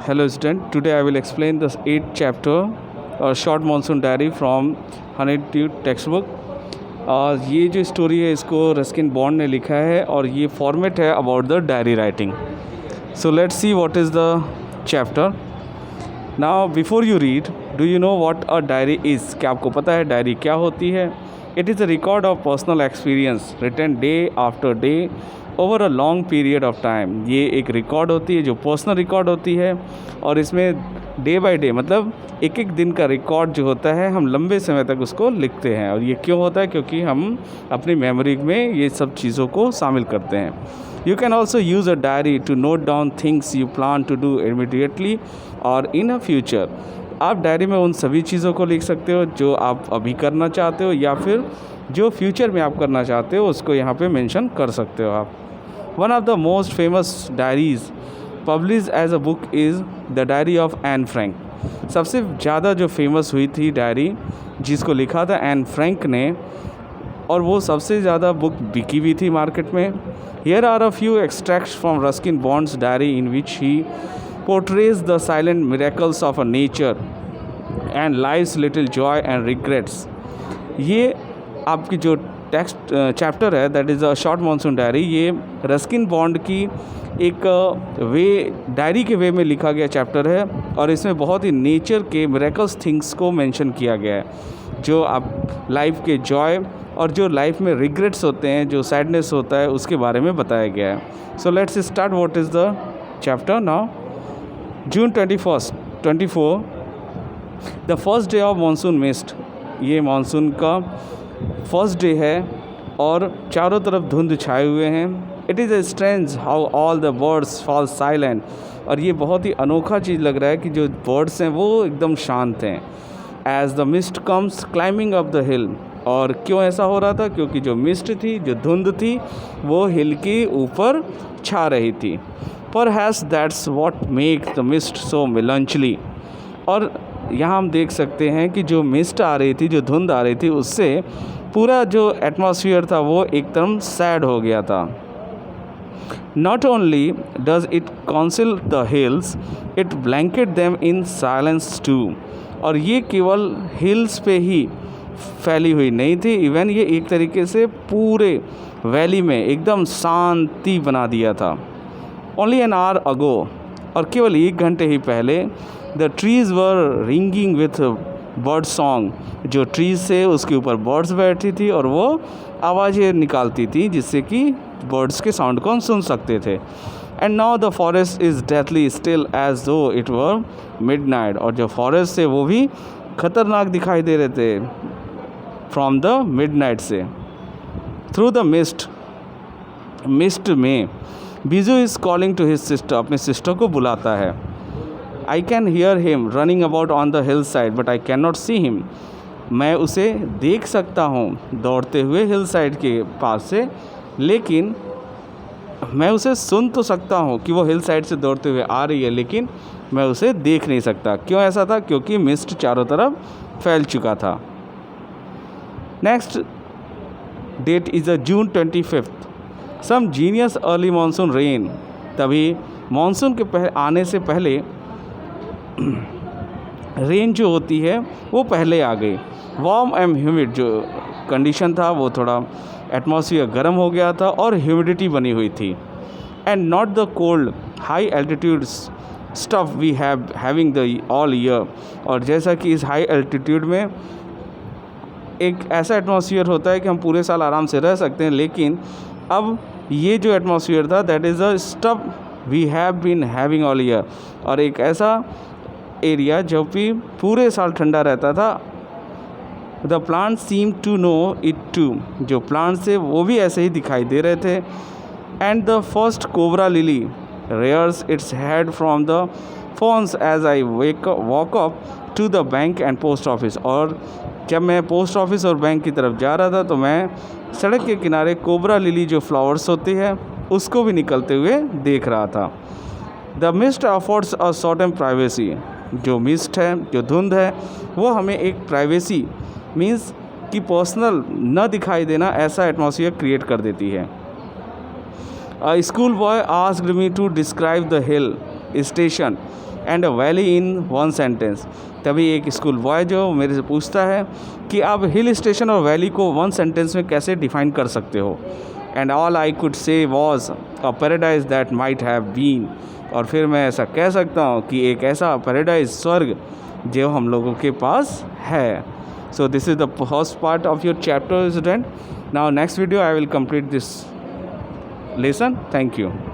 Hello student, today I will explain the 8th chapter short monsoon diary from Honeydew textbook। ये जो story है इसको Ruskin bond ने लिखा है और ये फॉर्मेट है about the diary writing. So let's see what is the chapter. Now before you read, do you know what a diary is? क्या आपको पता है डायरी क्या होती है? It is a record of personal experience written day after day over a long period of time. ये एक record होती है जो पर्सनल रिकॉर्ड होती है और इसमें डे बाय डे मतलब एक एक दिन का रिकॉर्ड जो होता है हम लंबे समय तक उसको लिखते हैं। और ये क्यों होता है? क्योंकि हम अपनी मेमोरी में ये सब चीज़ों को शामिल करते हैं। You can also use a diary to note down things you plan to do immediately और इन अ फ्यूचर। आप डायरी में उन सभी चीज़ों को लिख सकते हो जो आप अभी करना चाहते हो या फिर जो फ्यूचर में आप करना चाहते हो उसको यहाँ पे मेंशन कर सकते हो आप। One of the most famous diaries publish as a book is the diary of Anne Frank. सबसे ज़्यादा जो फेमस हुई थी डायरी जिसको लिखा था एन फ्रैंक ने, और वो सबसे ज़्यादा बुक बिकी भी थी मार्केट में। Here are a few extracts from Ruskin Bond's diary in which he portrays the silent miracles of a nature and life's little joy and regrets. ये आपकी जो टेक्स्ट चैप्टर है that is a short monsoon diary, ये Ruskin Bond की एक diary के वे में लिखा गया चैप्टर है और इसमें बहुत ही नेचर के मिरेकल्स थिंग्स को मेंशन किया गया है जो आप लाइफ के जॉय और जो लाइफ में रिग्रेट्स होते हैं, जो सैडनेस होता है, उसके बारे में बताया गया है। So let's start what is the chapter now. June 24 the first day of monsoon mist. ये मानसून का फर्स्ट डे है और चारों तरफ धुंध छाए हुए हैं। It is a strange how all the birds fall silent. और ये बहुत ही अनोखा चीज़ लग रहा है कि जो बर्ड्स हैं वो एकदम शांत हैं। As the mist comes climbing up the hill. और क्यों ऐसा हो रहा था? क्योंकि जो मिस्ट थी, जो धुंध थी, वो हिल के ऊपर छा रही थी। Perhaps that's what make the mist so melancholy. और यहाँ हम देख सकते हैं कि जो मिस्ट आ रही थी, जो धुंध आ रही थी, उससे पूरा जो एटमॉस्फेयर था वो एकदम सैड हो गया था। Not only does it conceal the hills, it blanket them in silence too. और ये केवल हिल्स पे ही फैली हुई नहीं थी, इवन ये एक तरीके से पूरे वैली में एकदम शांति बना दिया था। ओनली एन आवर अगो, और केवल 1 घंटे ही पहले, the trees were ringing with bird song. जो ट्रीज़ से उसके ऊपर बर्ड्स बैठती थी और वो आवाज़ें निकालती थी जिससे कि बर्ड्स के साउंड को हम सुन सकते थे। And now the forest is deathly still as though it were midnight. और जो फॉरेस्ट थे वो भी खतरनाक दिखाई दे रहे थे फ्रॉम द मिडनाइट से। थ्रू द मिस्ट में Biju is calling to his sister. अपने सिस्टर को बुलाता है। I can hear him running about on the hill side but I can not see him. मैं उसे देख सकता हूँ दौड़ते हुए हिल साइड के पास से, लेकिन मैं उसे सुन तो सकता हूँ कि वो हिल साइड से दौड़ते हुए आ रही है, लेकिन मैं उसे देख नहीं सकता। क्यों ऐसा था? क्योंकि मिस्ट चारों तरफ फैल चुका था। Next date is a June 25। Some genius early monsoon rain. तभी मानसून के आने से पहले रेन जो होती है वो पहले आ गई। वार्म एंड ह्यूमिड जो कंडीशन था वो थोड़ा एटमॉस्फेयर गर्म हो गया था और ह्यूमिडिटी बनी हुई थी। And not the cold high altitude stuff we having the all year. और जैसा कि इस हाई एल्टीट्यूड में एक ऐसा एटमॉस्फेयर होता है कि हम पूरे साल आराम से रह सकते हैं, लेकिन अब ये जो एटमॉस्फेयर था that is a stuff we have been having all year. और एक ऐसा एरिया जो भी पूरे साल ठंडा रहता था। The plant seem to know it too. जो प्लांट्स थे वो भी ऐसे ही दिखाई दे रहे थे। And the first cobra lily rears its head from the ferns as I walk up to the bank and post office. और जब मैं पोस्ट ऑफिस और बैंक की तरफ जा रहा था तो मैं सड़क के किनारे कोबरा लिली जो फ्लावर्स होती है उसको भी निकलते हुए देख रहा था। The mist affords a certain privacy. जो मिस्ट है, जो धुंध है, वो हमें एक प्राइवेसी मीन्स कि पर्सनल न दिखाई देना ऐसा एटमॉस्फेयर क्रिएट कर देती है। A school boy asked me to describe the hill station and a valley in one sentence. तभी एक स्कूल बॉय जो मेरे से पूछता है कि आप हिल स्टेशन और वैली को वन सेंटेंस में कैसे डिफाइन कर सकते हो। And all I could say was a paradise that might have been. और फिर मैं ऐसा कह सकता हूँ कि एक ऐसा पैराडाइज, स्वर्ग, जो हम लोगों के पास है। So this is the first part of your chapter student. Now next video I will complete this lesson. Thank you.